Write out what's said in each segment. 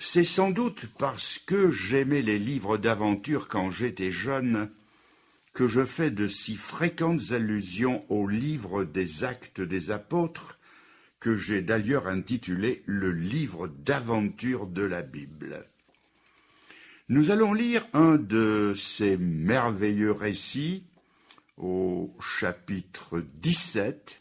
C'est sans doute parce que j'aimais les livres d'aventure quand j'étais jeune que je fais de si fréquentes allusions au livre des Actes des Apôtres que j'ai d'ailleurs intitulé le livre d'aventure de la Bible. Nous allons lire un de ces merveilleux récits au chapitre 17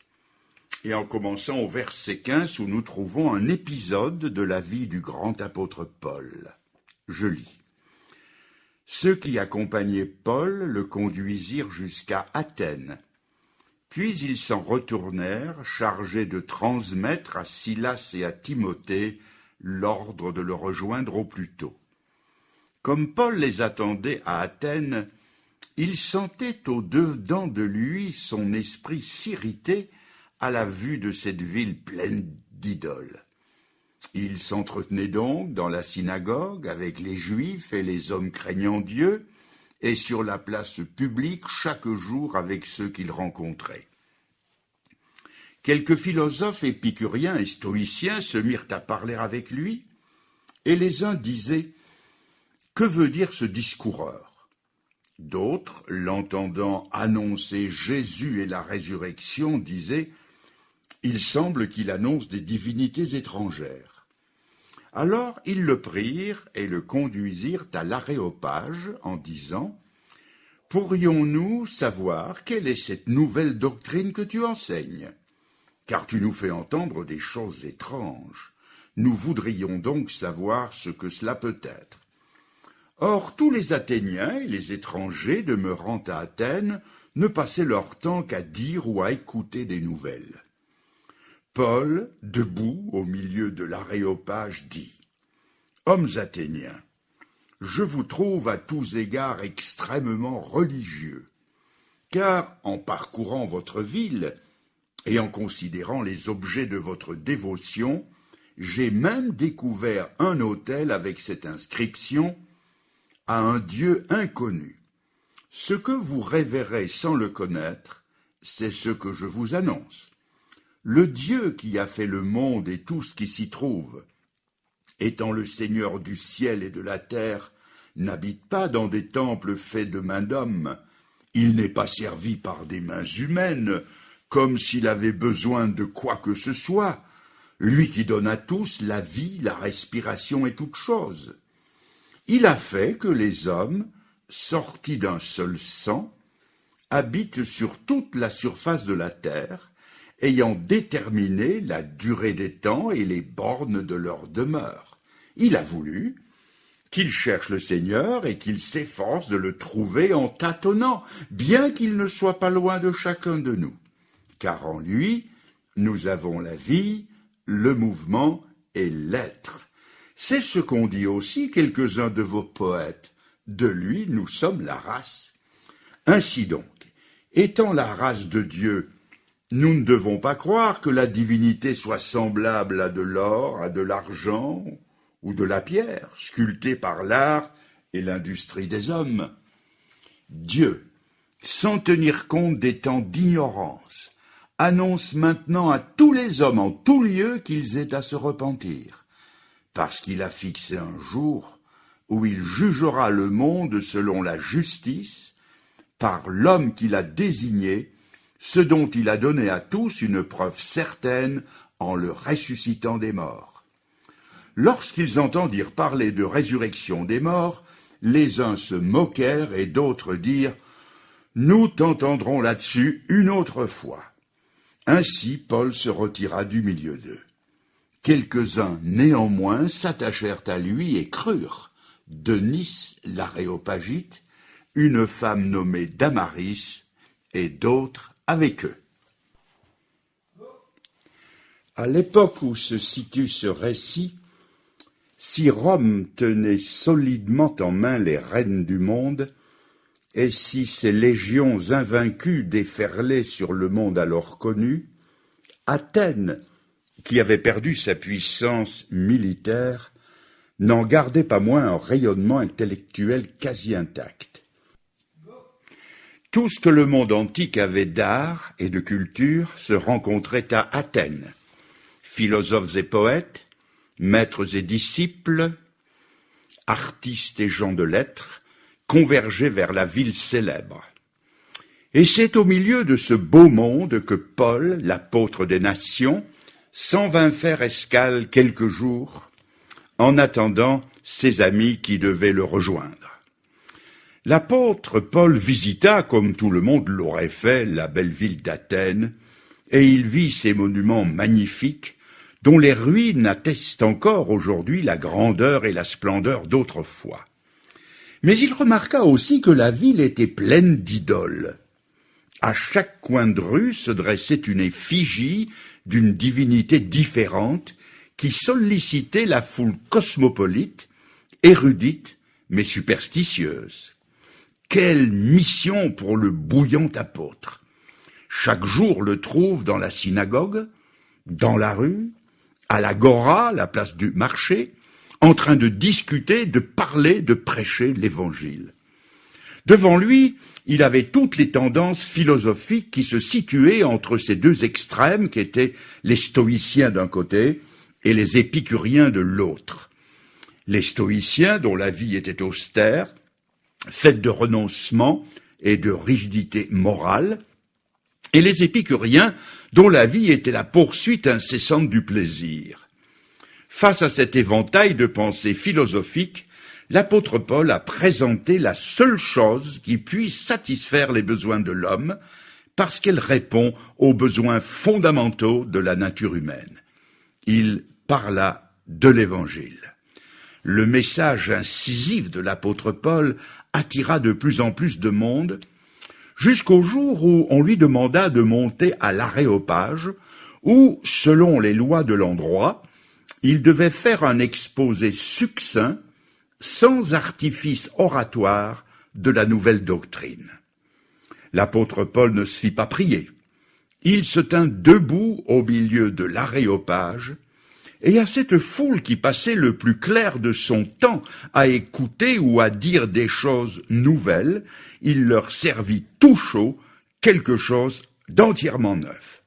et en commençant au verset 15 où nous trouvons un épisode de la vie du grand apôtre Paul. Je lis. Ceux qui accompagnaient Paul le conduisirent jusqu'à Athènes. Puis ils s'en retournèrent, chargés de transmettre à Silas et à Timothée l'ordre de le rejoindre au plus tôt. Comme Paul les attendait à Athènes, il sentait au-dedans de lui son esprit s'irriter à la vue de cette ville pleine d'idoles. Il s'entretenait donc dans la synagogue avec les Juifs et les hommes craignant Dieu, et sur la place publique chaque jour avec ceux qu'il rencontrait. Quelques philosophes épicuriens et stoïciens se mirent à parler avec lui, et les uns disaient « Que veut dire ce discoureur ?» D'autres, l'entendant annoncer Jésus et la résurrection, disaient « Il semble qu'il annonce des divinités étrangères. » Alors ils le prirent et le conduisirent à l'Aréopage en disant « Pourrions-nous savoir quelle est cette nouvelle doctrine que tu enseignes ? Car tu nous fais entendre des choses étranges. Nous voudrions donc savoir ce que cela peut être. » Or, tous les Athéniens et les étrangers demeurant à Athènes ne passaient leur temps qu'à dire ou à écouter des nouvelles. Paul, debout au milieu de l'Aréopage, dit « Hommes athéniens, je vous trouve à tous égards extrêmement religieux, car en parcourant votre ville et en considérant les objets de votre dévotion, j'ai même découvert un autel avec cette inscription « à un Dieu inconnu. Ce que vous révérez sans le connaître, c'est ce que je vous annonce. Le Dieu qui a fait le monde et tout ce qui s'y trouve, étant le Seigneur du ciel et de la terre, n'habite pas dans des temples faits de mains d'hommes. Il n'est pas servi par des mains humaines, comme s'il avait besoin de quoi que ce soit, lui qui donne à tous la vie, la respiration et toutes choses. Il a fait que les hommes, sortis d'un seul sang, habitent sur toute la surface de la terre, ayant déterminé la durée des temps et les bornes de leur demeure. Il a voulu qu'ils cherchent le Seigneur et qu'ils s'efforcent de le trouver en tâtonnant, bien qu'il ne soit pas loin de chacun de nous. Car en lui, nous avons la vie, le mouvement et l'être. C'est ce qu'ont dit aussi quelques-uns de vos poètes. De lui, nous sommes la race. Ainsi donc, étant la race de Dieu, nous ne devons pas croire que la divinité soit semblable à de l'or, à de l'argent ou de la pierre, sculptée par l'art et l'industrie des hommes. Dieu, sans tenir compte des temps d'ignorance, annonce maintenant à tous les hommes en tout lieu qu'ils aient à se repentir. Parce qu'il a fixé un jour où il jugera le monde selon la justice, par l'homme qu'il a désigné, ce dont il a donné à tous une preuve certaine en le ressuscitant des morts. Lorsqu'ils entendirent parler de résurrection des morts, les uns se moquèrent et d'autres dirent « Nous t'entendrons là-dessus une autre fois. » Ainsi Paul se retira du milieu d'eux. Quelques-uns, néanmoins, s'attachèrent à lui et crurent. Denis, l'Aréopagite, une femme nommée Damaris, et d'autres avec eux. À l'époque où se situe ce récit, si Rome tenait solidement en main les rênes du monde, et si ses légions invaincues déferlaient sur le monde alors connu, Athènes, qui avait perdu sa puissance militaire, n'en gardait pas moins un rayonnement intellectuel quasi intact. Tout ce que le monde antique avait d'art et de culture se rencontrait à Athènes. Philosophes et poètes, maîtres et disciples, artistes et gens de lettres, convergeaient vers la ville célèbre. Et c'est au milieu de ce beau monde que Paul, l'apôtre des nations, s'en vint faire escale quelques jours, en attendant ses amis qui devaient le rejoindre. L'apôtre Paul visita, comme tout le monde l'aurait fait, la belle ville d'Athènes, et il vit ces monuments magnifiques, dont les ruines attestent encore aujourd'hui la grandeur et la splendeur d'autrefois. Mais il remarqua aussi que la ville était pleine d'idoles. À chaque coin de rue se dressait une effigie d'une divinité différente qui sollicitait la foule cosmopolite, érudite, mais superstitieuse. Quelle mission pour le bouillant apôtre! Chaque jour le trouve dans la synagogue, dans la rue, à l'agora, la place du marché, en train de discuter, de parler, de prêcher l'Évangile. Devant lui, il avait toutes les tendances philosophiques qui se situaient entre ces deux extrêmes qu'étaient les stoïciens d'un côté et les épicuriens de l'autre. Les stoïciens, dont la vie était austère, faite de renoncement et de rigidité morale, et les épicuriens, dont la vie était la poursuite incessante du plaisir. Face à cet éventail de pensées philosophiques, l'apôtre Paul a présenté la seule chose qui puisse satisfaire les besoins de l'homme, parce qu'elle répond aux besoins fondamentaux de la nature humaine. Il parla de l'Évangile. Le message incisif de l'apôtre Paul attira de plus en plus de monde, jusqu'au jour où on lui demanda de monter à l'Aréopage, où, selon les lois de l'endroit, il devait faire un exposé succinct, sans artifice oratoire, de la nouvelle doctrine. L'apôtre Paul ne se fit pas prier. Il se tint debout au milieu de l'Aréopage, et à cette foule qui passait le plus clair de son temps à écouter ou à dire des choses nouvelles, il leur servit tout chaud quelque chose d'entièrement neuf.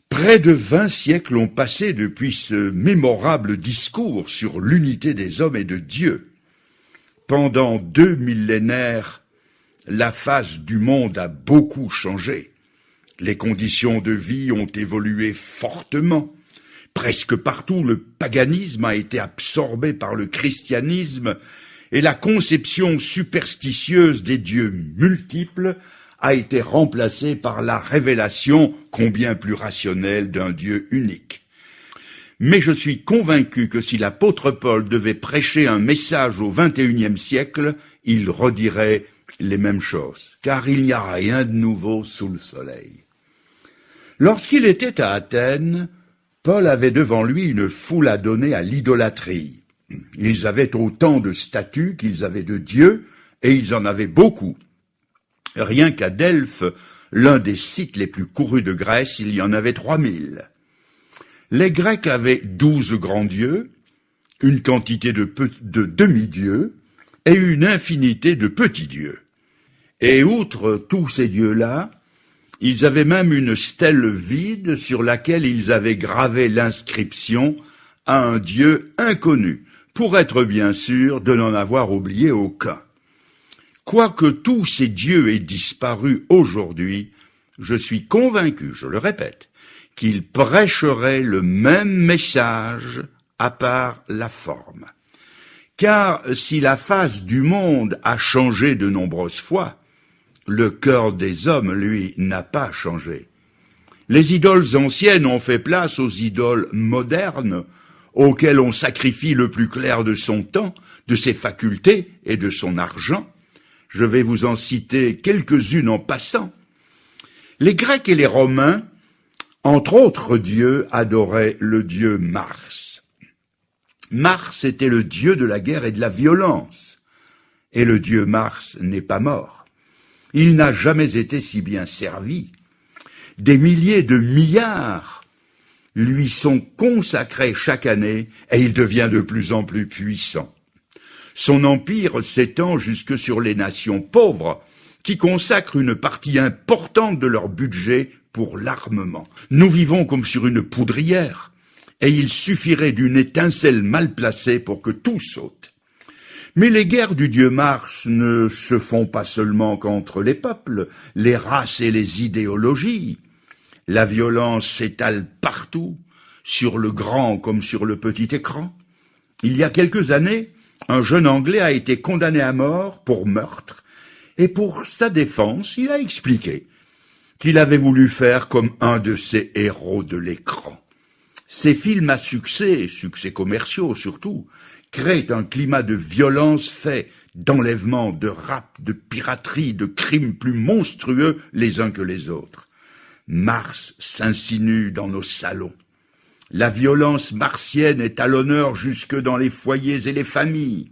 Près de 20 siècles ont passé depuis ce mémorable discours sur l'unité des hommes et de Dieu. Pendant 2 millénaires, la face du monde a beaucoup changé. Les conditions de vie ont évolué fortement. Presque partout, le paganisme a été absorbé par le christianisme et la conception superstitieuse des dieux multiples a été remplacée par la révélation combien plus rationnelle d'un Dieu unique. Mais je suis convaincu que si l'apôtre Paul devait prêcher un message au XXIe siècle, il redirait les mêmes choses, car il n'y a rien de nouveau sous le soleil. Lorsqu'il était à Athènes, Paul avait devant lui une foule adonnée à l'idolâtrie. Ils avaient autant de statues qu'ils avaient de dieux, et ils en avaient beaucoup. Rien qu'à Delphes, l'un des sites les plus courus de Grèce, il y en avait 3000. Les Grecs avaient 12 grands dieux, une quantité de demi-dieux, et une infinité de petits dieux. Et outre tous ces dieux-là, ils avaient même une stèle vide sur laquelle ils avaient gravé l'inscription à un Dieu inconnu, pour être bien sûr de n'en avoir oublié aucun. Quoique tous ces dieux aient disparu aujourd'hui, je suis convaincu, je le répète, qu'ils prêcheraient le même message à part la forme. Car si la face du monde a changé de nombreuses fois, le cœur des hommes, lui, n'a pas changé. Les idoles anciennes ont fait place aux idoles modernes, auxquelles on sacrifie le plus clair de son temps, de ses facultés et de son argent. Je vais vous en citer quelques-unes en passant. Les Grecs et les Romains, entre autres dieux, adoraient le dieu Mars. Mars était le dieu de la guerre et de la violence. Et le dieu Mars n'est pas mort. Il n'a jamais été si bien servi. Des milliers de milliards lui sont consacrés chaque année et il devient de plus en plus puissant. Son empire s'étend jusque sur les nations pauvres qui consacrent une partie importante de leur budget pour l'armement. Nous vivons comme sur une poudrière et il suffirait d'une étincelle mal placée pour que tout saute. Mais les guerres du dieu Mars ne se font pas seulement qu'entre les peuples, les races et les idéologies. La violence s'étale partout, sur le grand comme sur le petit écran. Il y a quelques années, un jeune Anglais a été condamné à mort pour meurtre, et pour sa défense, il a expliqué qu'il avait voulu faire comme un de ses héros de l'écran. Ces films à succès commerciaux surtout, créent un climat de violence fait d'enlèvement, de rap, de piraterie, de crimes plus monstrueux les uns que les autres. Mars s'insinue dans nos salons. La violence martienne est à l'honneur jusque dans les foyers et les familles.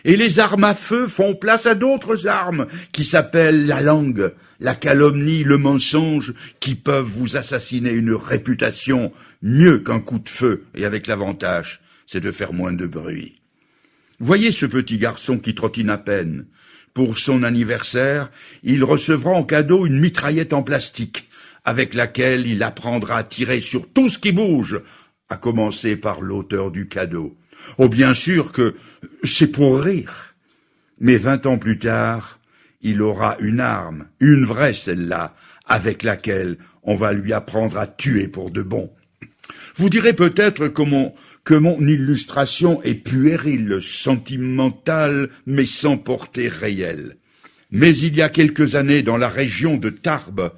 Et les armes à feu font place à d'autres armes qui s'appellent la langue, la calomnie, le mensonge, qui peuvent vous assassiner une réputation mieux qu'un coup de feu, et avec l'avantage, c'est de faire moins de bruit. Voyez ce petit garçon qui trottine à peine. Pour son anniversaire, il recevra en cadeau une mitraillette en plastique, avec laquelle il apprendra à tirer sur tout ce qui bouge, à commencer par l'auteur du cadeau. Oh, bien sûr que c'est pour rire. Mais 20 ans plus tard, il aura une arme, une vraie celle-là, avec laquelle on va lui apprendre à tuer pour de bon. Vous direz peut-être que mon illustration est puérile, sentimentale, mais sans portée réelle. Mais il y a quelques années, dans la région de Tarbes,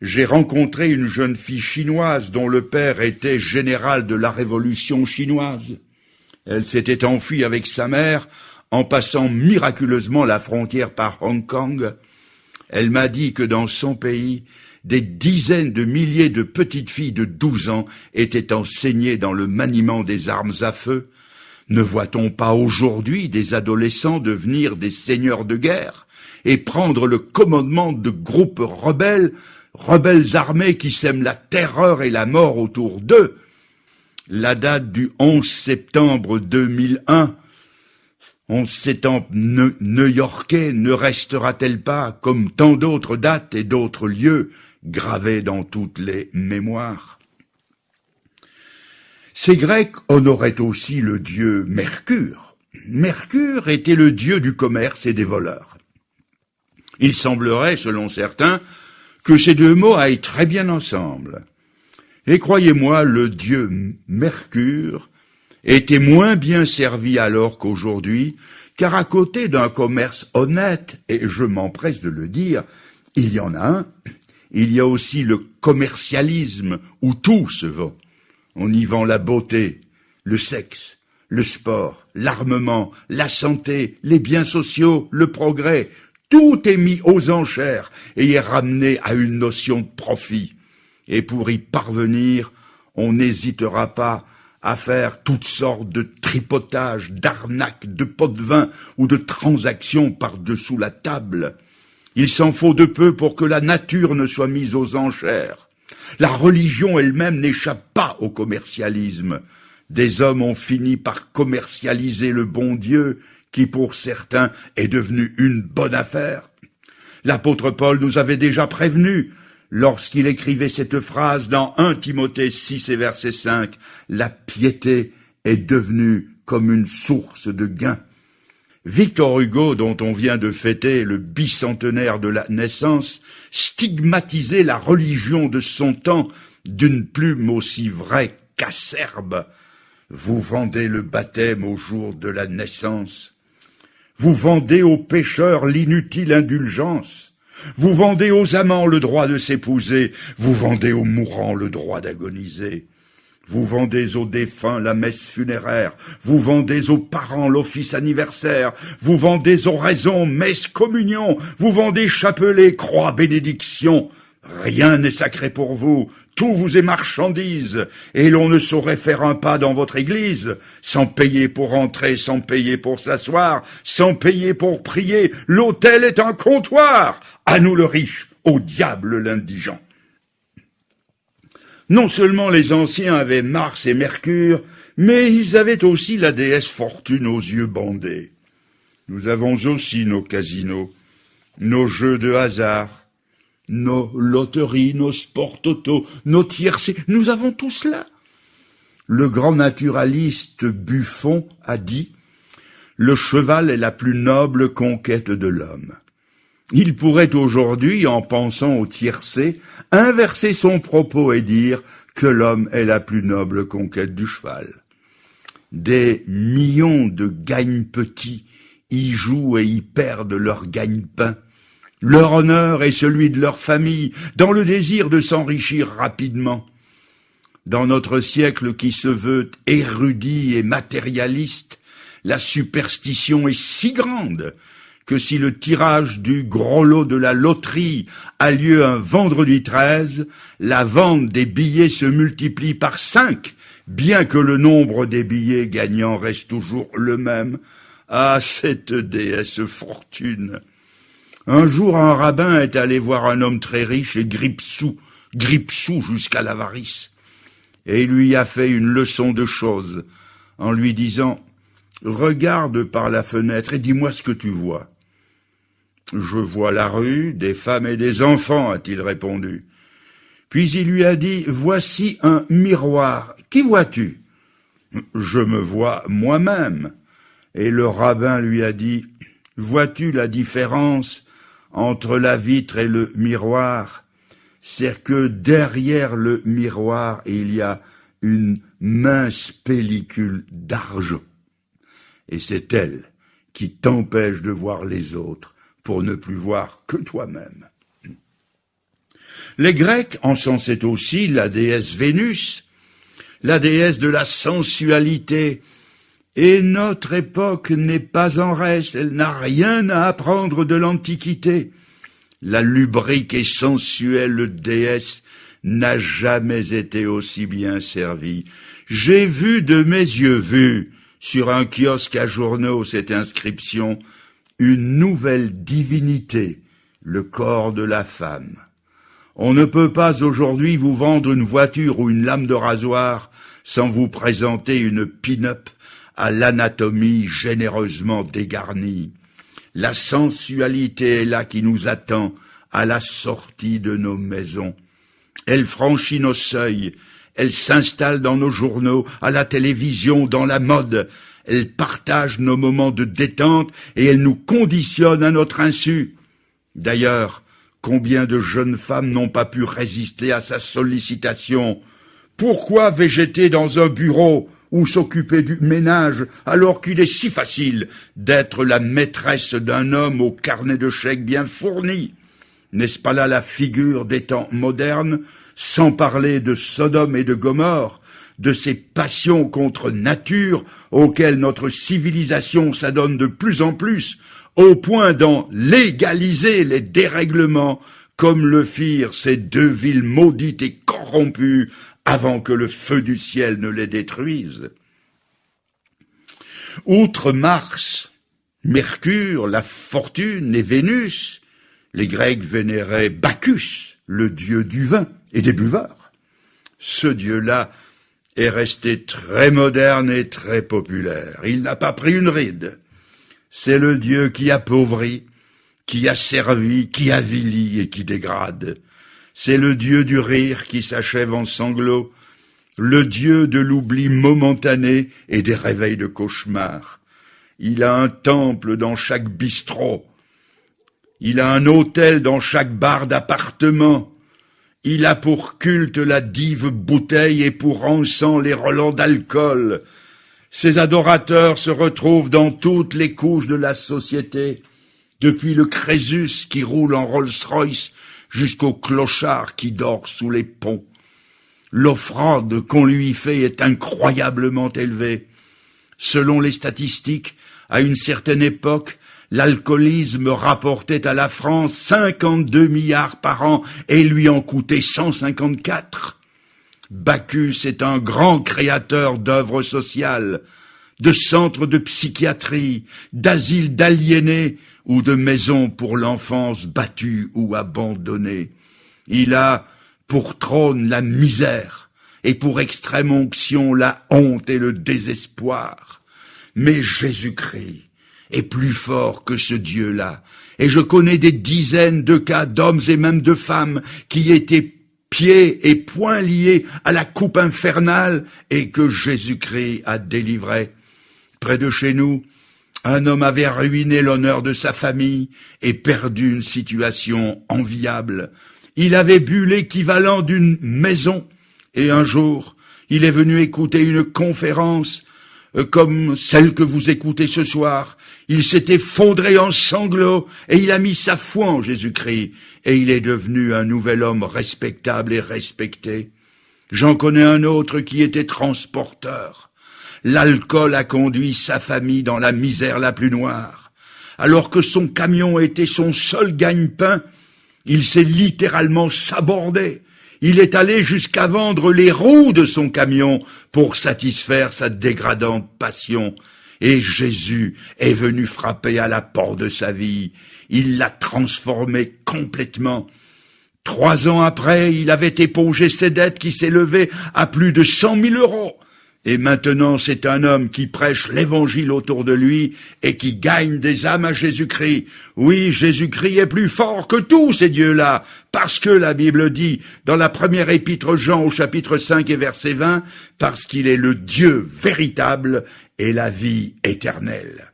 j'ai rencontré une jeune fille chinoise dont le père était général de la révolution chinoise. Elle s'était enfuie avec sa mère en passant miraculeusement la frontière par Hong Kong. Elle m'a dit que dans son pays, des dizaines de milliers de petites filles de 12 ans étaient enseignées dans le maniement des armes à feu. Ne voit-on pas aujourd'hui des adolescents devenir des seigneurs de guerre et prendre le commandement de groupes rebelles armés qui sèment la terreur et la mort autour d'eux? La date du 11 septembre 2001, 11 septembre new-yorkais, ne restera-t-elle pas, comme tant d'autres dates et d'autres lieux, gravée dans toutes les mémoires? Ces Grecs honoraient aussi le dieu Mercure. Mercure était le dieu du commerce et des voleurs. Il semblerait, selon certains, que ces deux mots aillent très bien ensemble. Et croyez-moi, le dieu Mercure était moins bien servi alors qu'aujourd'hui, car à côté d'un commerce honnête, et je m'empresse de le dire, il y en a un, il y a aussi le commercialisme où tout se vend. On y vend la beauté, le sexe, le sport, l'armement, la santé, les biens sociaux, le progrès. Tout est mis aux enchères et est ramené à une notion de profit. Et pour y parvenir, on n'hésitera pas à faire toutes sortes de tripotages, d'arnaques, de pots de vin ou de transactions par-dessous la table. Il s'en faut de peu pour que la nature ne soit mise aux enchères. La religion elle-même n'échappe pas au commercialisme. Des hommes ont fini par commercialiser le bon Dieu, qui pour certains est devenu une bonne affaire. L'apôtre Paul nous avait déjà prévenus lorsqu'il écrivait cette phrase dans 1 Timothée 6 et verset 5, « La piété est devenue comme une source de gain ». Victor Hugo, dont on vient de fêter le bicentenaire de la naissance, stigmatisait la religion de son temps d'une plume aussi vraie qu'acerbe. Vous vendez le baptême au jour de la naissance. Vous vendez aux pécheurs l'inutile indulgence. Vous vendez aux amants le droit de s'épouser. Vous vendez aux mourants le droit d'agoniser. Vous vendez aux défunts la messe funéraire. Vous vendez aux parents l'office anniversaire. Vous vendez aux raisons messe communion. Vous vendez chapelet, croix, bénédiction. Rien n'est sacré pour vous. Tout vous est marchandise, et l'on ne saurait faire un pas dans votre église sans payer pour entrer, sans payer pour s'asseoir, sans payer pour prier. L'autel est un comptoir. À nous le riche, au diable l'indigent. Non seulement les anciens avaient Mars et Mercure, mais ils avaient aussi la déesse Fortune aux yeux bandés. Nous avons aussi nos casinos, nos jeux de hasard, nos loteries, nos sports totaux, nos tiercés, nous avons tout cela. Le grand naturaliste Buffon a dit le cheval est la plus noble conquête de l'homme. Il pourrait aujourd'hui, en pensant au tiercé, inverser son propos et dire que l'homme est la plus noble conquête du cheval. Des millions de gagne-petits y jouent et y perdent leur gagne-pain, leur honneur et celui de leur famille, dans le désir de s'enrichir rapidement. Dans notre siècle qui se veut érudit et matérialiste, la superstition est si grande que si le tirage du gros lot de la loterie a lieu un vendredi 13, la vente des billets se multiplie par 5, bien que le nombre des billets gagnants reste toujours le même. Ah, cette déesse fortune! Un jour, un rabbin est allé voir un homme très riche et grippe-sous jusqu'à l'avarice, et il lui a fait une leçon de choses, en lui disant « Regarde par la fenêtre et dis-moi ce que tu vois. » « Je vois la rue, des femmes et des enfants, a-t-il répondu. Puis il lui a dit « Voici un miroir. Qui vois-tu » ? « Je me vois moi-même. » Et le rabbin lui a dit « Vois-tu la différence entre la vitre et le miroir ? C'est que derrière le miroir, il y a une mince pellicule d'argent. Et c'est elle qui t'empêche de voir les autres pour ne plus voir que toi-même. » Les Grecs encensaient aussi la déesse Vénus, la déesse de la sensualité, et notre époque n'est pas en reste, elle n'a rien à apprendre de l'Antiquité. La lubrique et sensuelle déesse n'a jamais été aussi bien servie. J'ai vu de mes yeux vus, sur un kiosque à journaux, cette inscription « Une nouvelle divinité, le corps de la femme ». On ne peut pas aujourd'hui vous vendre une voiture ou une lame de rasoir sans vous présenter une pin-up à l'anatomie généreusement dégarnie. La sensualité est là qui nous attend à la sortie de nos maisons. Elle franchit nos seuils, elle s'installe dans nos journaux, à la télévision, dans la mode. Elle partage nos moments de détente et elle nous conditionne à notre insu. D'ailleurs, combien de jeunes femmes n'ont pas pu résister à sa sollicitation? Pourquoi végéter dans un bureau ou s'occuper du ménage alors qu'il est si facile d'être la maîtresse d'un homme au carnet de chèques bien fourni? N'est-ce pas là la figure des temps modernes, sans parler de Sodome et de Gomorrhe, de ces passions contre nature auxquelles notre civilisation s'adonne de plus en plus, au point d'en légaliser les dérèglements, comme le firent ces deux villes maudites et corrompues avant que le feu du ciel ne les détruise. Outre Mars, Mercure, la fortune et Vénus, les Grecs vénéraient Bacchus, le dieu du vin et des buveurs. Ce dieu-là est resté très moderne et très populaire. Il n'a pas pris une ride. C'est le Dieu qui appauvrit, qui asservit, qui avilit et qui dégrade. C'est le Dieu du rire qui s'achève en sanglots, le Dieu de l'oubli momentané et des réveils de cauchemar. Il a un temple dans chaque bistrot. Il a un autel dans chaque bar d'appartement. Il a pour culte la dive bouteille et pour encens les relents d'alcool. Ses adorateurs se retrouvent dans toutes les couches de la société, depuis le Crésus qui roule en Rolls-Royce jusqu'au clochard qui dort sous les ponts. L'offrande qu'on lui fait est incroyablement élevée. Selon les statistiques, à une certaine époque, l'alcoolisme rapportait à la France 52 milliards par an et lui en coûtait 154. Bacchus est un grand créateur d'œuvres sociales, de centres de psychiatrie, d'asiles d'aliénés ou de maisons pour l'enfance battue ou abandonnée. Il a pour trône la misère et pour extrême onction la honte et le désespoir. Mais Jésus-Christ est plus fort que ce Dieu-là, et je connais des dizaines de cas d'hommes et même de femmes qui étaient pieds et poings liés à la coupe infernale et que Jésus-Christ a délivré. Près de chez nous, Un homme avait ruiné l'honneur de sa famille et perdu une situation enviable. Il avait bu l'équivalent d'une maison et un jour, il est venu écouter une conférence comme celle que vous écoutez ce soir. Il s'est effondré en sanglots et il a mis sa foi en Jésus-Christ et il est devenu un nouvel homme respectable et respecté. J'en connais un autre qui était transporteur. L'alcool a conduit sa famille dans la misère la plus noire. Alors que son camion était son seul gagne-pain, il s'est littéralement sabordé. Il est allé jusqu'à vendre les roues de son camion pour satisfaire sa dégradante passion. Et Jésus est venu frapper à la porte de sa vie. Il l'a transformé complètement. 3 ans après, il avait épongé ses dettes qui s'élevaient à plus de 100 000 euros. Et maintenant, c'est un homme qui prêche l'évangile autour de lui et qui gagne des âmes à Jésus-Christ. Oui, Jésus-Christ est plus fort que tous ces dieux-là, parce que la Bible dit, dans la première épître Jean au chapitre 5 et verset 20, parce qu'il est le Dieu véritable et la vie éternelle.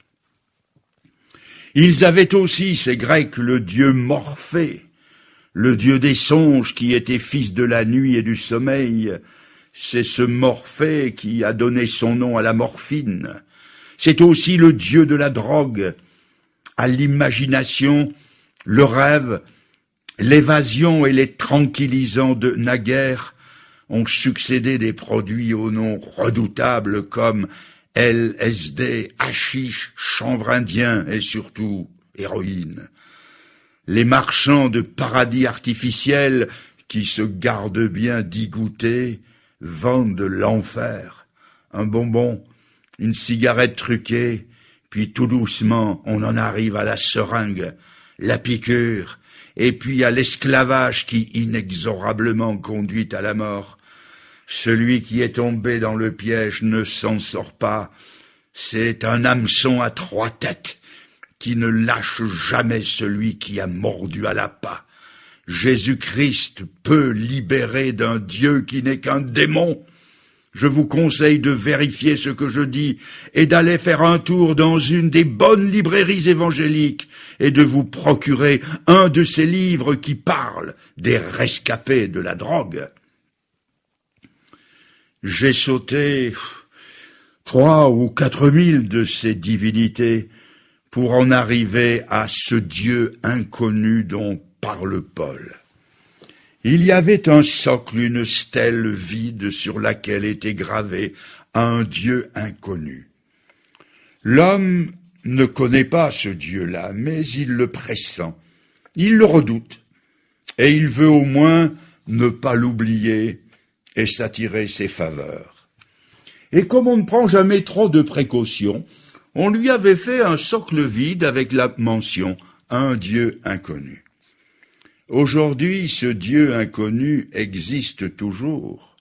Ils avaient aussi, ces Grecs, le dieu Morphée, le dieu des songes qui était fils de la nuit et du sommeil. C'est ce Morphée qui a donné son nom à la morphine. C'est aussi le dieu de la drogue, à l'imagination, le rêve, l'évasion et les tranquillisants de naguère ont succédé des produits au nom redoutables comme LSD, hashish, chanvre indien et surtout héroïne. Les marchands de paradis artificiels qui se gardent bien d'y goûter vendent de l'enfer, un bonbon, une cigarette truquée, puis tout doucement on en arrive à la seringue, la piqûre, et puis à l'esclavage qui inexorablement conduit à la mort. Celui qui est tombé dans le piège ne s'en sort pas. C'est un hameçon à 3 têtes qui ne lâche jamais celui qui a mordu à l'appât. Jésus-Christ peut libérer d'un Dieu qui n'est qu'un démon. Je vous conseille de vérifier ce que je dis et d'aller faire un tour dans une des bonnes librairies évangéliques et de vous procurer un de ces livres qui parlent des rescapés de la drogue. J'ai sauté 3 ou 4 000 de ces divinités pour en arriver à ce Dieu inconnu dont parle Paul. Il y avait un socle, une stèle vide sur laquelle était gravé un Dieu inconnu. L'homme ne connaît pas ce Dieu-là, mais il le pressent, il le redoute, et il veut au moins ne pas l'oublier et s'attirer ses faveurs. Et comme on ne prend jamais trop de précautions, on lui avait fait un socle vide avec la mention « un Dieu inconnu ». Aujourd'hui, ce Dieu inconnu existe toujours.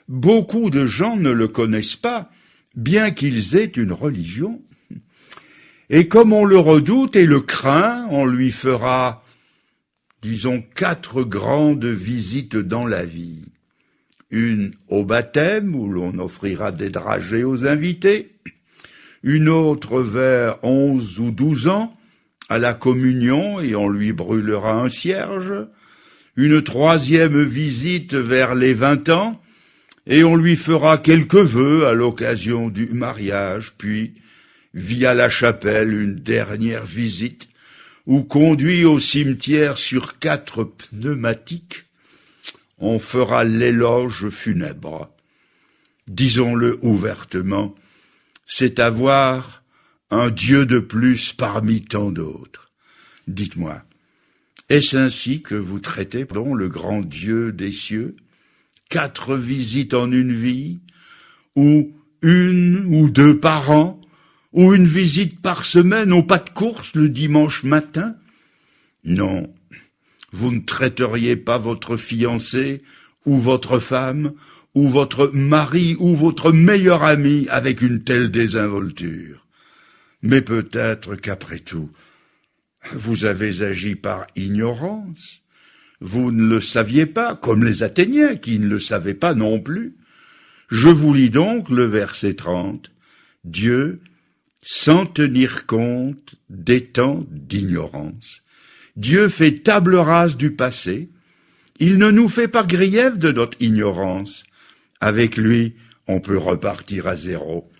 Beaucoup de gens ne le connaissent pas, bien qu'ils aient une religion. Et comme on le redoute et le craint, on lui fera, disons, 4 grandes visites dans la vie. Une au baptême, où l'on offrira des dragées aux invités. Une autre vers 11 ou 12 ans, à la communion, et on lui brûlera un cierge. Une 3e visite vers les 20 ans, et on lui fera quelques vœux à l'occasion du mariage, puis, via la chapelle, une dernière visite, ou conduit au cimetière sur 4 pneumatiques, on fera l'éloge funèbre. Disons-le ouvertement, c'est avoir un Dieu de plus parmi tant d'autres. Dites-moi, est-ce ainsi que vous traitez, le grand Dieu des cieux? 4 visites en une vie, ou 1 ou 2 par an, ou une visite par semaine au pas de course le dimanche matin? Non, vous ne traiteriez pas votre fiancé, ou votre femme, ou votre mari, ou votre meilleur ami avec une telle désinvolture. Mais peut-être qu'après tout, vous avez agi par ignorance. Vous ne le saviez pas, comme les Athéniens qui ne le savaient pas non plus. Je vous lis donc le verset 30. Dieu, sans tenir compte des temps d'ignorance. Dieu fait table rase du passé. Il ne nous fait pas grief de notre ignorance. Avec lui, on peut repartir à zéro.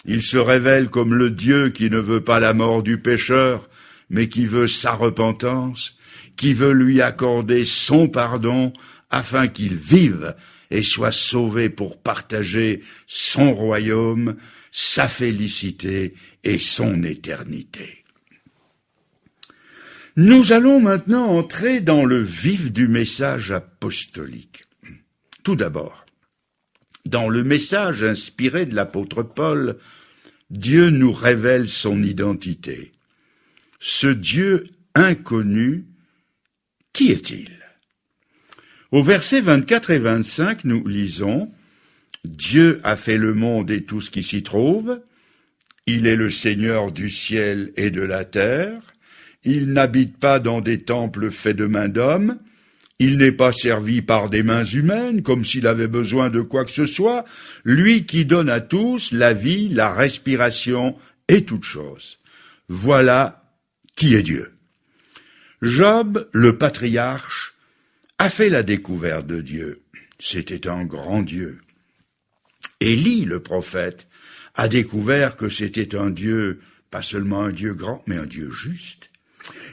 Il se révèle comme le Dieu qui ne veut pas la mort du pécheur, mais qui veut sa repentance, qui veut lui accorder son pardon afin qu'il vive et soit sauvé pour partager son royaume, sa félicité et son éternité. Nous allons maintenant entrer dans le vif du message apostolique. Tout d'abord, dans le message inspiré de l'apôtre Paul, Dieu nous révèle son identité. Ce Dieu inconnu, qui est-il? Au verset 24 et 25, nous lisons « Dieu a fait le monde et tout ce qui s'y trouve. Il est le Seigneur du ciel et de la terre. Il n'habite pas dans des temples faits de mains d'hommes. Il n'est pas servi par des mains humaines, comme s'il avait besoin de quoi que ce soit. Lui qui donne à tous la vie, la respiration et toutes choses. Voilà qui est Dieu. » Job, le patriarche, a fait la découverte de Dieu. C'était un grand Dieu. Élie, le prophète, a découvert que c'était un Dieu, pas seulement un Dieu grand, mais un Dieu juste.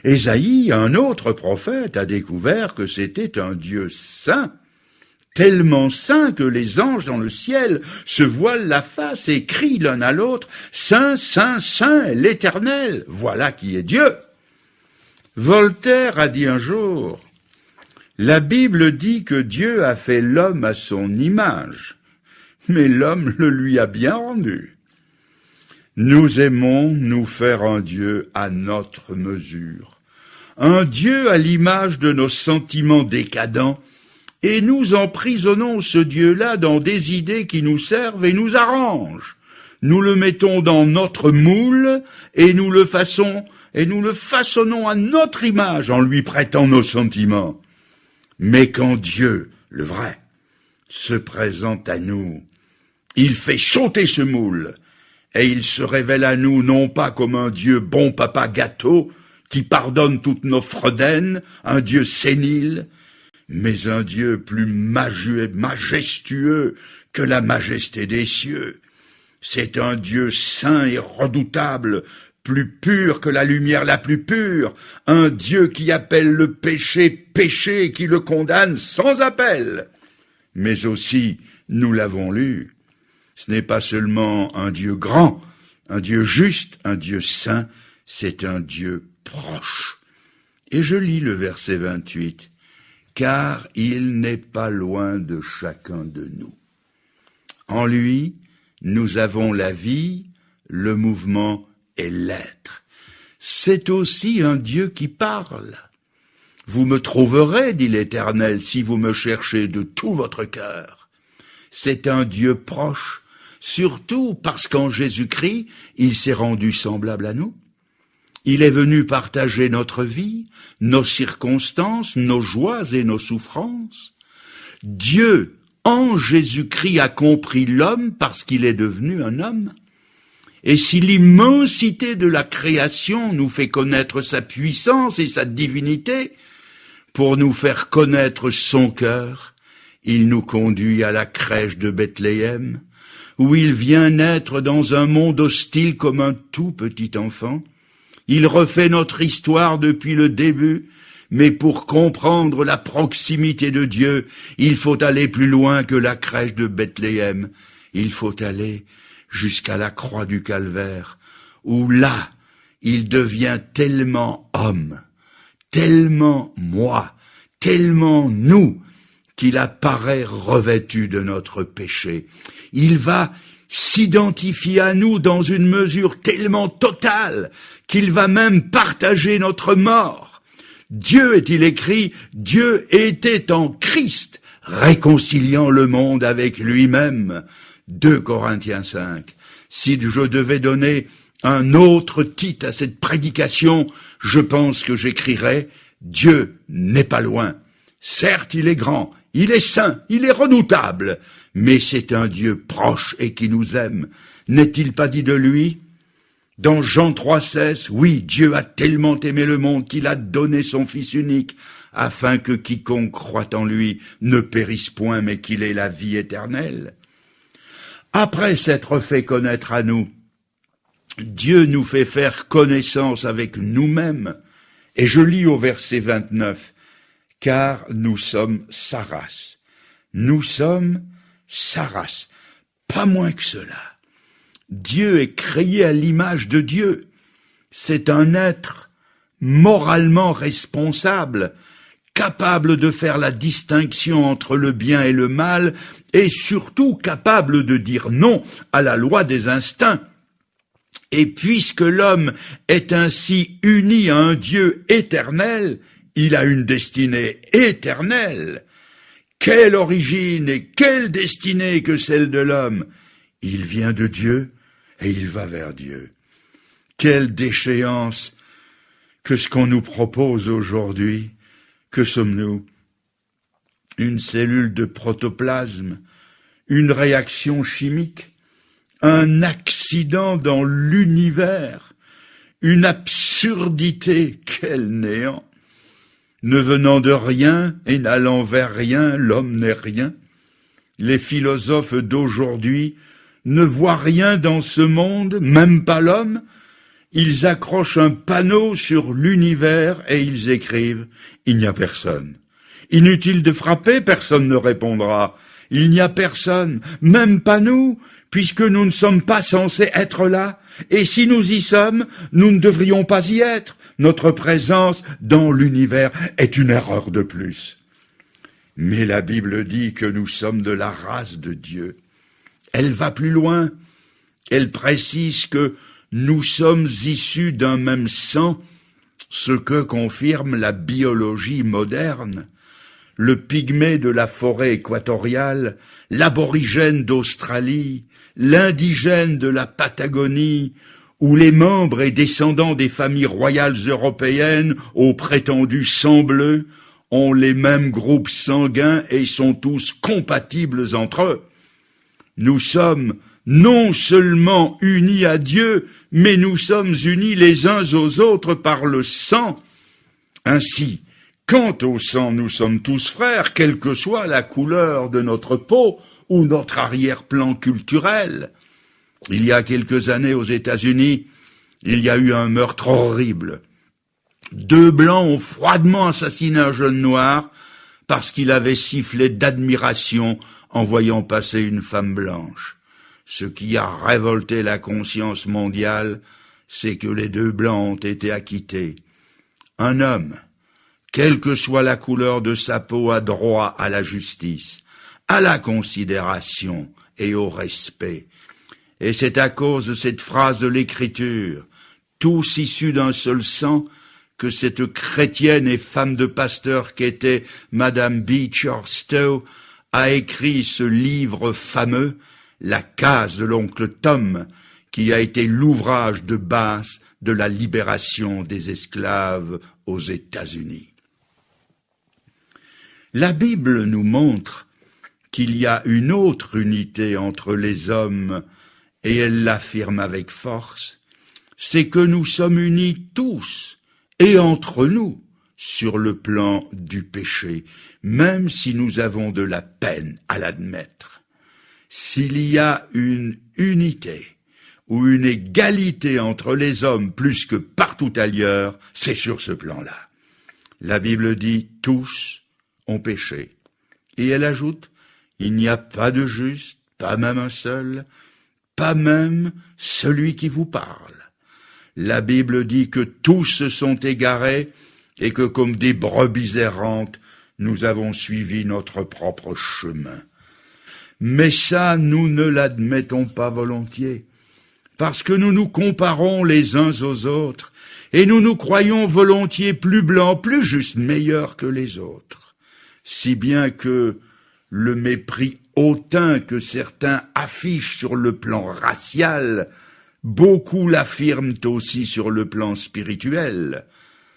Ésaïe, un autre prophète, a découvert que c'était un Dieu saint, tellement saint que les anges dans le ciel se voilent la face et crient l'un à l'autre « Saint, Saint, Saint, l'Éternel, voilà qui est Dieu !» Voltaire a dit un jour « La Bible dit que Dieu a fait l'homme à son image, mais l'homme le lui a bien rendu. » Nous aimons nous faire un Dieu à notre mesure, un Dieu à l'image de nos sentiments décadents, et nous emprisonnons ce Dieu-là dans des idées qui nous servent et nous arrangent. Nous le mettons dans notre moule et nous le façonnons à notre image en lui prêtant nos sentiments. Mais quand Dieu, le vrai, se présente à nous, il fait sauter ce moule et il se révèle à nous non pas comme un Dieu bon papa gâteau qui pardonne toutes nos fredaines, un Dieu sénile, mais un Dieu plus majestueux que la majesté des cieux. C'est un Dieu saint et redoutable, plus pur que la lumière la plus pure, un Dieu qui appelle le péché péché et qui le condamne sans appel. Mais aussi, nous l'avons lu, ce n'est pas seulement un Dieu grand, un Dieu juste, un Dieu saint, c'est un Dieu proche. Et je lis le verset 28, « Car il n'est pas loin de chacun de nous. En lui, nous avons la vie, le mouvement et l'être. C'est aussi un Dieu qui parle. Vous me trouverez, dit l'Éternel, si vous me cherchez de tout votre cœur. » C'est un Dieu proche, surtout parce qu'en Jésus-Christ, il s'est rendu semblable à nous. Il est venu partager notre vie, nos circonstances, nos joies et nos souffrances. Dieu, en Jésus-Christ, a compris l'homme parce qu'il est devenu un homme. Et si l'immensité de la création nous fait connaître sa puissance et sa divinité, pour nous faire connaître son cœur, il nous conduit à la crèche de Bethléem, où il vient naître dans un monde hostile comme un tout petit enfant. Il refait notre histoire depuis le début, mais pour comprendre la proximité de Dieu, il faut aller plus loin que la crèche de Bethléem. Il faut aller jusqu'à la croix du Calvaire, où là, il devient tellement homme, tellement moi, tellement nous, qu'il apparaît revêtu de notre péché. Il va s'identifier à nous dans une mesure tellement totale qu'il va même partager notre mort. Dieu, est-il écrit, Dieu était en Christ, réconciliant le monde avec lui-même. 2 Corinthiens 5. Si je devais donner un autre titre à cette prédication, je pense que j'écrirais « Dieu n'est pas loin ». Certes, il est grand, il est saint, il est redoutable, mais c'est un Dieu proche et qui nous aime. N'est-il pas dit de lui ? Dans Jean 3,16, oui, Dieu a tellement aimé le monde qu'il a donné son Fils unique, afin que quiconque croit en lui ne périsse point, mais qu'il ait la vie éternelle. Après s'être fait connaître à nous, Dieu nous fait faire connaissance avec nous-mêmes. Et je lis au verset 29, « Car nous sommes sa race. » Nous sommes sa race. Pas moins que cela. Dieu est créé à l'image de Dieu. C'est un être moralement responsable, capable de faire la distinction entre le bien et le mal, et surtout capable de dire non à la loi des instincts. Et puisque l'homme est ainsi uni à un Dieu éternel, il a une destinée éternelle. Quelle origine et quelle destinée que celle de l'homme! Il vient de Dieu et il va vers Dieu. Quelle déchéance que ce qu'on nous propose aujourd'hui! Que sommes-nous? Une cellule de protoplasme, une réaction chimique, un accident dans l'univers, une absurdité, quel néant! Ne venant de rien et n'allant vers rien, l'homme n'est rien. Les philosophes d'aujourd'hui ne voient rien dans ce monde, même pas l'homme. Ils accrochent un panneau sur l'univers et ils écrivent « Il n'y a personne ». Inutile de frapper, personne ne répondra. Il n'y a personne, même pas nous, puisque nous ne sommes pas censés être là. Et si nous y sommes, nous ne devrions pas y être. Notre présence dans l'univers est une erreur de plus. Mais la Bible dit que nous sommes de la race de Dieu. Elle va plus loin. Elle précise que nous sommes issus d'un même sang, ce que confirme la biologie moderne. Le pygmée de la forêt équatoriale, l'aborigène d'Australie, l'indigène de la Patagonie, ou les membres et descendants des familles royales européennes au prétendu sang bleu, ont les mêmes groupes sanguins et sont tous compatibles entre eux. Nous sommes non seulement unis à Dieu, mais nous sommes unis les uns aux autres par le sang. Ainsi, quant au sang, nous sommes tous frères, quelle que soit la couleur de notre peau ou notre arrière-plan culturel. Il y a quelques années aux États-Unis, il y a eu un meurtre horrible. 2 Blancs ont froidement assassiné un jeune noir parce qu'il avait sifflé d'admiration en voyant passer une femme blanche. Ce qui a révolté la conscience mondiale, c'est que les 2 Blancs ont été acquittés. Un homme, quelle que soit la couleur de sa peau, a droit à la justice, à la considération et au respect. Et c'est à cause de cette phrase de l'Écriture, tous issus d'un seul sang, que cette chrétienne et femme de pasteur qu'était Madame Beecher Stowe a écrit ce livre fameux, La case de l'oncle Tom, qui a été l'ouvrage de base de la libération des esclaves aux États-Unis. La Bible nous montre qu'il y a une autre unité entre les hommes, et elle l'affirme avec force, c'est que nous sommes unis tous, et entre nous, sur le plan du péché, même si nous avons de la peine à l'admettre. S'il y a une unité ou une égalité entre les hommes plus que partout ailleurs, c'est sur ce plan-là. La Bible dit « tous ont péché ». Et elle ajoute « il n'y a pas de juste, pas même un seul, pas même celui qui vous parle ». La Bible dit que tous se sont égarés et que comme des brebis errantes, nous avons suivi notre propre chemin. Mais ça, nous ne l'admettons pas volontiers, parce que nous nous comparons les uns aux autres, et nous nous croyons volontiers plus blancs, plus justes, meilleurs que les autres. Si bien que le mépris hautain que certains affichent sur le plan racial, beaucoup l'affirment aussi sur le plan spirituel.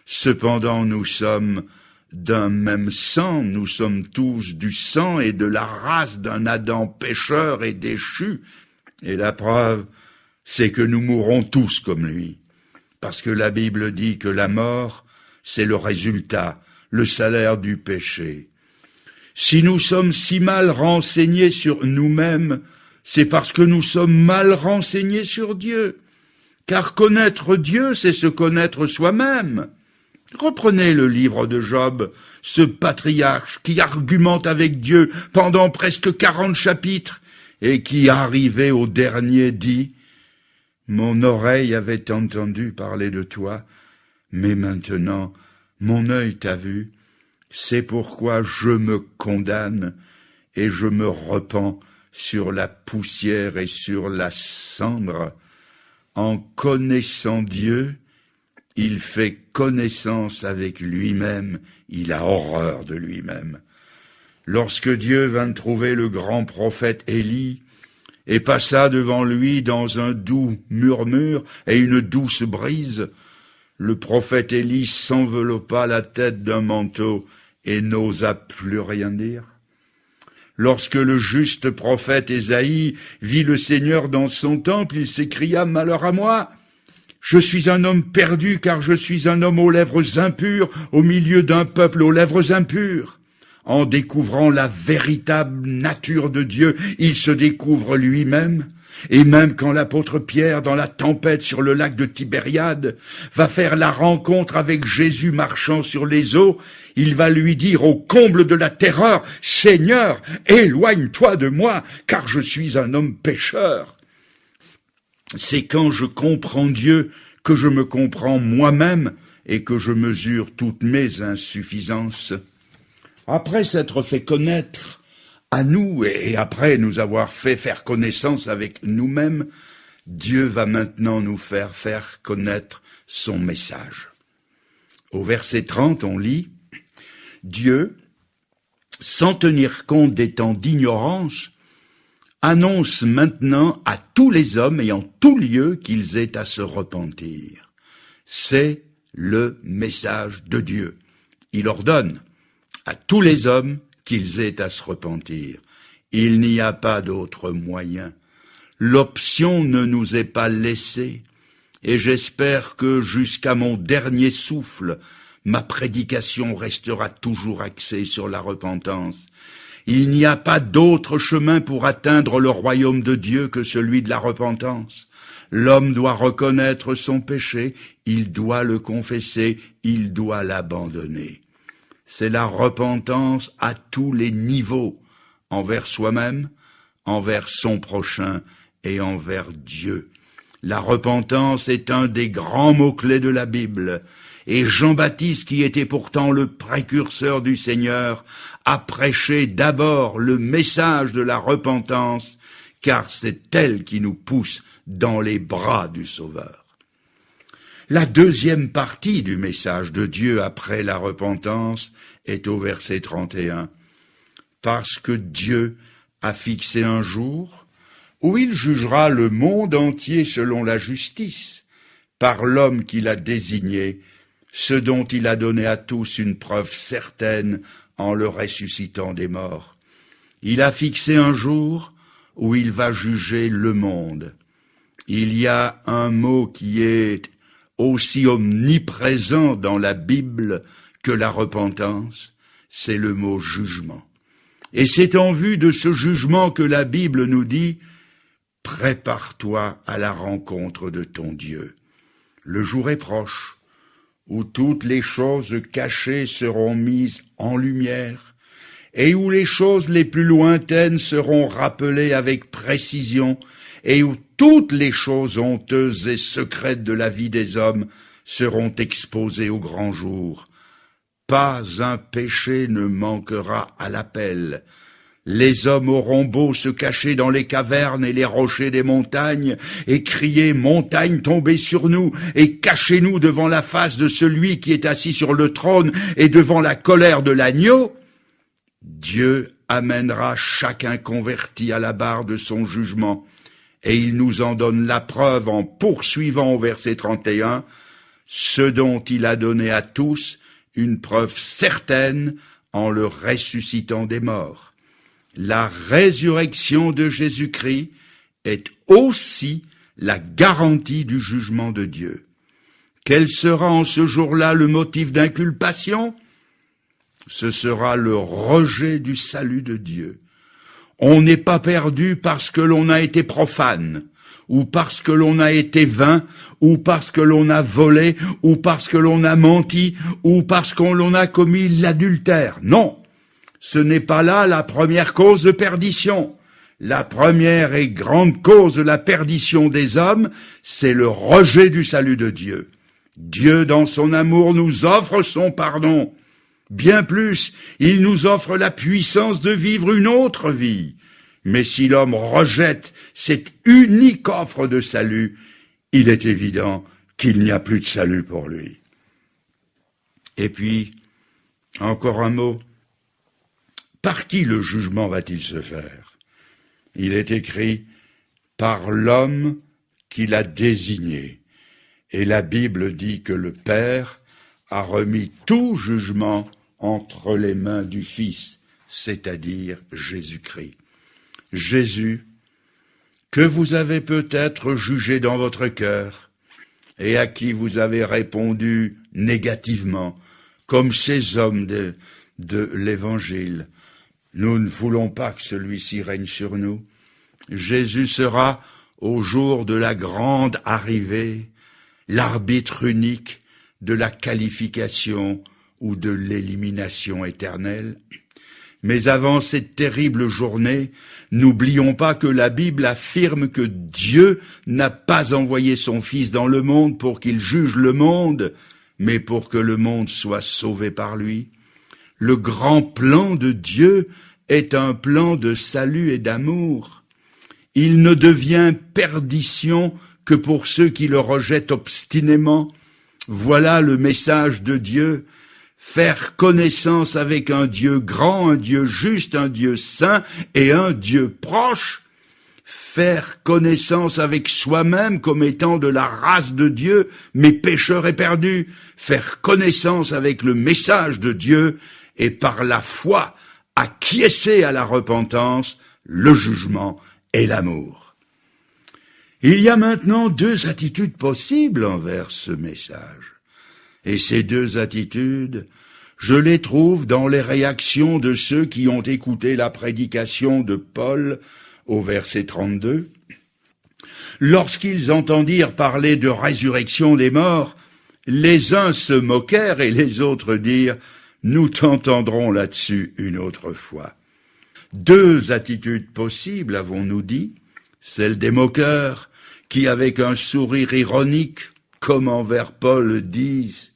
Cependant, nous sommes d'un même sang, nous sommes tous du sang et de la race d'un Adam pécheur et déchu. Et la preuve, c'est que nous mourrons tous comme lui. Parce que la Bible dit que la mort, c'est le résultat, le salaire du péché. Si nous sommes si mal renseignés sur nous-mêmes, c'est parce que nous sommes mal renseignés sur Dieu. Car connaître Dieu, c'est se connaître soi-même. Reprenez le livre de Job, ce patriarche qui argumente avec Dieu pendant presque 40 chapitres et qui, arrivé au dernier, dit « Mon oreille avait entendu parler de toi, mais maintenant mon œil t'a vu, c'est pourquoi je me condamne et je me repens sur la poussière et sur la cendre. En connaissant Dieu, il fait connaissance avec lui-même, il a horreur de lui-même. Lorsque Dieu vint trouver le grand prophète Élie, et passa devant lui dans un doux murmure et une douce brise, le prophète Élie s'enveloppa la tête d'un manteau et n'osa plus rien dire. Lorsque le juste prophète Ésaïe vit le Seigneur dans son temple, il s'écria « Malheur à moi ! Je suis un homme perdu, car je suis un homme aux lèvres impures, au milieu d'un peuple aux lèvres impures. » En découvrant la véritable nature de Dieu, il se découvre lui-même. Et même quand l'apôtre Pierre, dans la tempête sur le lac de Tibériade, va faire la rencontre avec Jésus marchant sur les eaux, il va lui dire au comble de la terreur, « Seigneur, éloigne-toi de moi, car je suis un homme pécheur. » C'est quand je comprends Dieu que je me comprends moi-même et que je mesure toutes mes insuffisances. Après s'être fait connaître à nous et après nous avoir fait faire connaissance avec nous-mêmes, Dieu va maintenant nous faire connaître son message. Au verset 30, on lit « Dieu, sans tenir compte des temps d'ignorance, annonce maintenant à tous les hommes et en tout lieu qu'ils aient à se repentir. » C'est le message de Dieu. Il ordonne à tous les hommes qu'ils aient à se repentir. Il n'y a pas d'autre moyen. L'option ne nous est pas laissée, et j'espère que jusqu'à mon dernier souffle, ma prédication restera toujours axée sur la repentance. Il n'y a pas d'autre chemin pour atteindre le royaume de Dieu que celui de la repentance. L'homme doit reconnaître son péché, il doit le confesser, il doit l'abandonner. C'est la repentance à tous les niveaux, envers soi-même, envers son prochain et envers Dieu. La repentance est un des grands mots-clés de la Bible. Et Jean-Baptiste, qui était pourtant le précurseur du Seigneur, a prêché d'abord le message de la repentance, car c'est elle qui nous pousse dans les bras du Sauveur. La deuxième partie du message de Dieu après la repentance est au verset 31. Parce que Dieu a fixé un jour où il jugera le monde entier selon la justice, par l'homme qu'il a désigné, ce dont il a donné à tous une preuve certaine en le ressuscitant des morts. Il a fixé un jour où il va juger le monde. Il y a un mot qui est aussi omniprésent dans la Bible que la repentance, c'est le mot jugement. Et c'est en vue de ce jugement que la Bible nous dit « Prépare-toi à la rencontre de ton Dieu. Le jour est proche, où toutes les choses cachées seront mises en lumière, et où les choses les plus lointaines seront rappelées avec précision, et où toutes les choses honteuses et secrètes de la vie des hommes seront exposées au grand jour. Pas un péché ne manquera à l'appel. Les hommes auront beau se cacher dans les cavernes et les rochers des montagnes, et crier « Montagne, tombez sur nous, et cachez-nous devant la face de celui qui est assis sur le trône et devant la colère de l'agneau », Dieu amènera chacun converti à la barre de son jugement, et il nous en donne la preuve en poursuivant au verset 31, ce dont il a donné à tous une preuve certaine en le ressuscitant des morts. La résurrection de Jésus-Christ est aussi la garantie du jugement de Dieu. Quel sera en ce jour-là le motif d'inculpation? Ce sera le rejet du salut de Dieu. On n'est pas perdu parce que l'on a été profane, ou parce que l'on a été vain, ou parce que l'on a volé, ou parce que l'on a menti, ou parce qu'on a commis l'adultère. Non, ce n'est pas là la première cause de perdition. La première et grande cause de la perdition des hommes, c'est le rejet du salut de Dieu. Dieu, dans son amour, nous offre son pardon. Bien plus, il nous offre la puissance de vivre une autre vie. Mais si l'homme rejette cette unique offre de salut, il est évident qu'il n'y a plus de salut pour lui. Et puis, encore un mot. Par qui le jugement va-t-il se faire? Il est écrit « par l'homme qu'il a désigné ». Et la Bible dit que le Père a remis tout jugement entre les mains du Fils, c'est-à-dire Jésus-Christ. Jésus, que vous avez peut-être jugé dans votre cœur, et à qui vous avez répondu négativement, comme ces hommes de l'Évangile. Nous ne voulons pas que celui-ci règne sur nous. Jésus sera, au jour de la grande arrivée, l'arbitre unique de la qualification ou de l'élimination éternelle. Mais avant cette terrible journée, n'oublions pas que la Bible affirme que Dieu n'a pas envoyé son Fils dans le monde pour qu'il juge le monde, mais pour que le monde soit sauvé par lui. Le grand plan de Dieu est un plan de salut et d'amour. Il ne devient perdition que pour ceux qui le rejettent obstinément. Voilà le message de Dieu. Faire connaissance avec un Dieu grand, un Dieu juste, un Dieu saint et un Dieu proche. Faire connaissance avec soi-même comme étant de la race de Dieu, mais pécheur et perdu. Faire connaissance avec le message de Dieu et par la foi acquiescer à la repentance, le jugement et l'amour. Il y a maintenant deux attitudes possibles envers ce message. Et ces deux attitudes, je les trouve dans les réactions de ceux qui ont écouté la prédication de Paul au verset 32. Lorsqu'ils entendirent parler de résurrection des morts, les uns se moquèrent et les autres dirent « Nous t'entendrons là-dessus une autre fois ». Deux attitudes possibles, avons-nous dit, celle des moqueurs, qui avec un sourire ironique, comme envers Paul, disent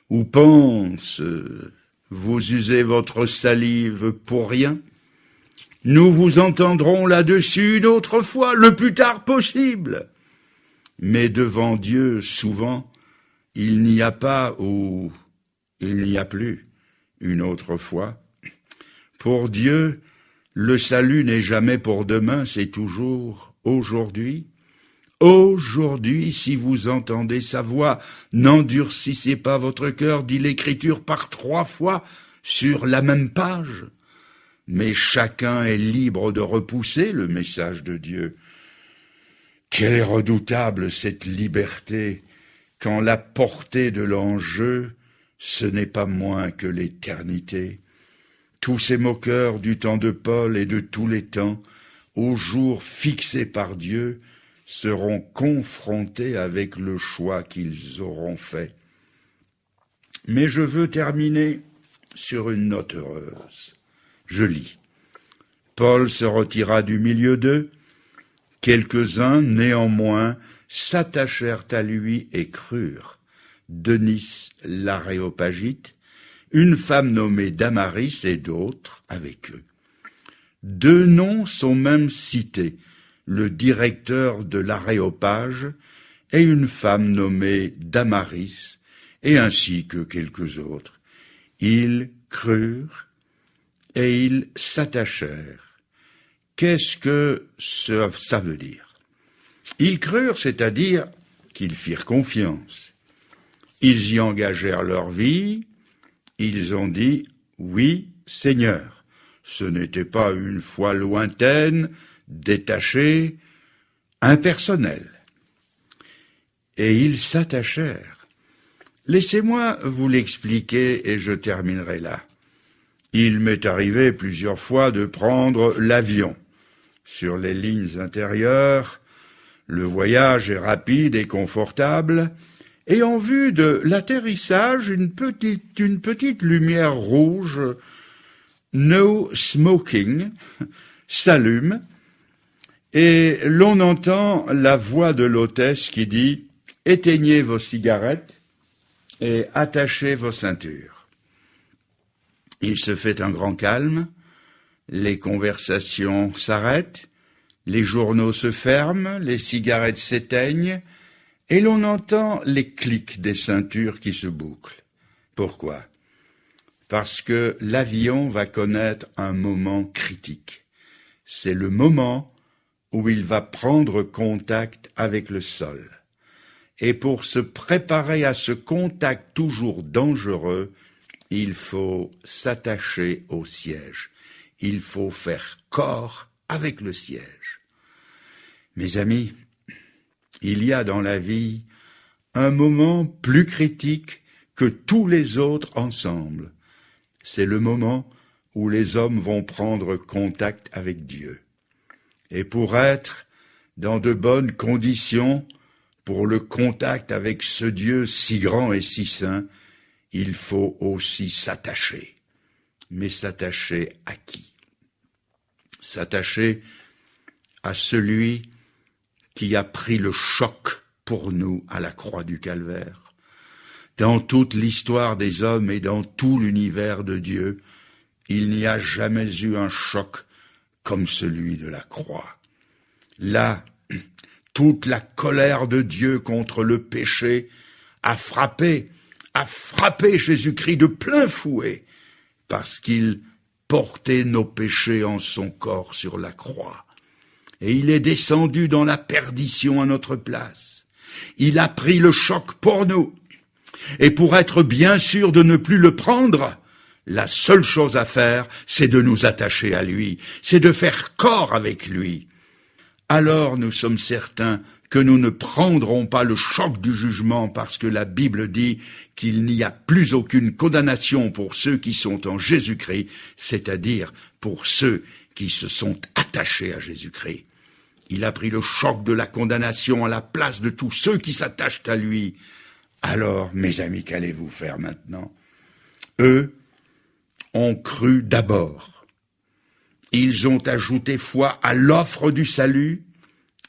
ou pensent « Vous usez votre salive pour rien ». Nous vous entendrons là-dessus une autre fois, le plus tard possible. Mais devant Dieu, souvent, il n'y a pas ou il n'y a plus une autre fois. Pour Dieu, le salut n'est jamais pour demain, c'est toujours aujourd'hui. Aujourd'hui, si vous entendez sa voix, n'endurcissez pas votre cœur, dit l'Écriture par 3 fois sur la même page. Mais chacun est libre de repousser le message de Dieu. Quelle est redoutable cette liberté, quand la portée de l'enjeu, ce n'est pas moins que l'éternité. Tous ces moqueurs du temps de Paul et de tous les temps, au jour fixé par Dieu, seront confrontés avec le choix qu'ils auront fait. Mais je veux terminer sur une note heureuse. Je lis. Paul se retira du milieu d'eux. Quelques-uns, néanmoins, s'attachèrent à lui et crurent. Denis l'Aréopagite, une femme nommée Damaris et d'autres avec eux. 2 noms sont même cités, le directeur de l'Aréopage et une femme nommée Damaris, et ainsi que quelques autres. Ils crurent et ils s'attachèrent. Qu'est-ce que ça veut dire? Ils crurent, c'est-à-dire qu'ils firent confiance. Ils y engagèrent leur vie, ils ont dit « Oui, Seigneur ». Ce n'était pas une foi lointaine, détachée, impersonnelle. et ils s'attachèrent. Laissez-moi vous l'expliquer et je terminerai là. Il m'est arrivé plusieurs fois de prendre l'avion. Sur les lignes intérieures, le voyage est rapide et confortable, et en vue de l'atterrissage, une petite lumière rouge, no smoking, s'allume, et l'on entend la voix de l'hôtesse qui dit « Éteignez vos cigarettes et attachez vos ceintures ». Il se fait un grand calme, les conversations s'arrêtent, les journaux se ferment, les cigarettes s'éteignent, et l'on entend les clics des ceintures qui se bouclent. Pourquoi ? Parce que l'avion va connaître un moment critique. C'est le moment où il va prendre contact avec le sol. Et pour se préparer à ce contact toujours dangereux, il faut s'attacher au siège. Il faut faire corps avec le siège. Mes amis, il y a dans la vie un moment plus critique que tous les autres ensemble. C'est le moment où les hommes vont prendre contact avec Dieu. Et pour être dans de bonnes conditions pour le contact avec ce Dieu si grand et si saint, il faut aussi s'attacher. Mais s'attacher à qui ? S'attacher à celui qui a pris le choc pour nous à la croix du Calvaire. Dans toute l'histoire des hommes et dans tout l'univers de Dieu, il n'y a jamais eu un choc comme celui de la croix. Là, toute la colère de Dieu contre le péché a frappé Jésus-Christ de plein fouet, parce qu'il portait nos péchés en son corps sur la croix. Et il est descendu dans la perdition à notre place. Il a pris le choc pour nous. Et pour être bien sûr de ne plus le prendre, la seule chose à faire, c'est de nous attacher à lui, c'est de faire corps avec lui. Alors nous sommes certains que nous ne prendrons pas le choc du jugement parce que la Bible dit qu'il n'y a plus aucune condamnation pour ceux qui sont en Jésus-Christ, c'est-à-dire pour ceux qui se sont attachés à Jésus-Christ. Il a pris le choc de la condamnation à la place de tous ceux qui s'attachent à lui. Alors, mes amis, qu'allez-vous faire maintenant ? Eux ont cru d'abord. Ils ont ajouté foi à l'offre du salut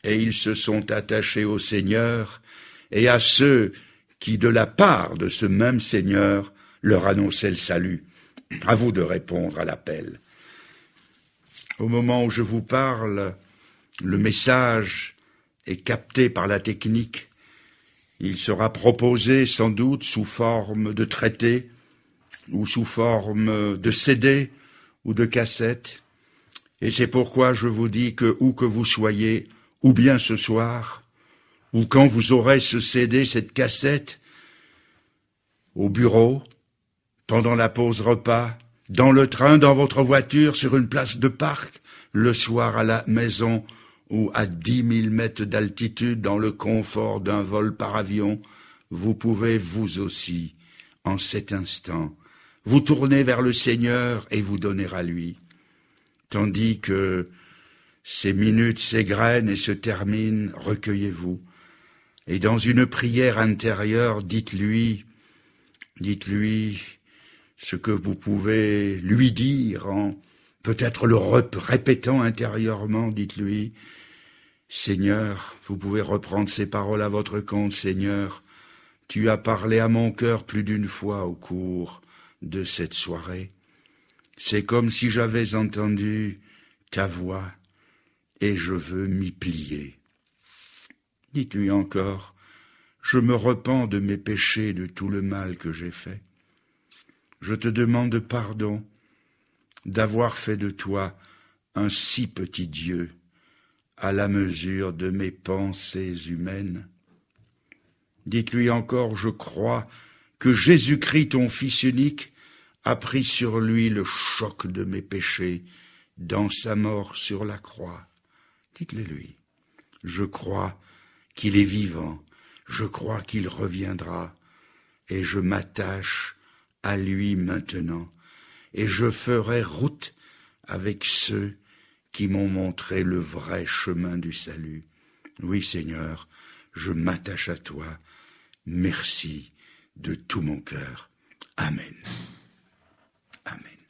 et ils se sont attachés au Seigneur et à ceux qui, de la part de ce même Seigneur, leur annonçaient le salut. À vous de répondre à l'appel. Au moment où je vous parle, le message est capté par la technique. Il sera proposé sans doute sous forme de traité ou sous forme de CD ou de cassette. Et c'est pourquoi je vous dis que où que vous soyez, ou bien ce soir, ou quand vous aurez ce CD, cette cassette, au bureau, pendant la pause repas, dans le train, dans votre voiture, sur une place de parc, le soir à la maison ou à 10 000 mètres d'altitude dans le confort d'un vol par avion, vous pouvez vous aussi, en cet instant, vous tourner vers le Seigneur et vous donner à lui. Tandis que ces minutes s'égrènent et se terminent, recueillez-vous. Et dans une prière intérieure, dites-lui ce que vous pouvez lui dire en peut-être le répétant intérieurement, dites-lui, Seigneur, vous pouvez reprendre ces paroles à votre compte, Seigneur, tu as parlé à mon cœur plus d'une fois au cours de cette soirée. C'est comme si j'avais entendu ta voix et je veux m'y plier. Dites-lui encore, je me repens de mes péchés, de tout le mal que j'ai fait. Je te demande pardon d'avoir fait de toi un si petit Dieu à la mesure de mes pensées humaines. Dites-lui encore, je crois que Jésus-Christ, ton Fils unique, a pris sur lui le choc de mes péchés dans sa mort sur la croix. Dites-le lui, je crois qu'il est vivant, Je crois qu'il reviendra, et je m'attache à lui maintenant, et je ferai route avec ceux qui m'ont montré le vrai chemin du salut. Oui, Seigneur, je m'attache à toi. Merci de tout mon cœur. Amen. Amen.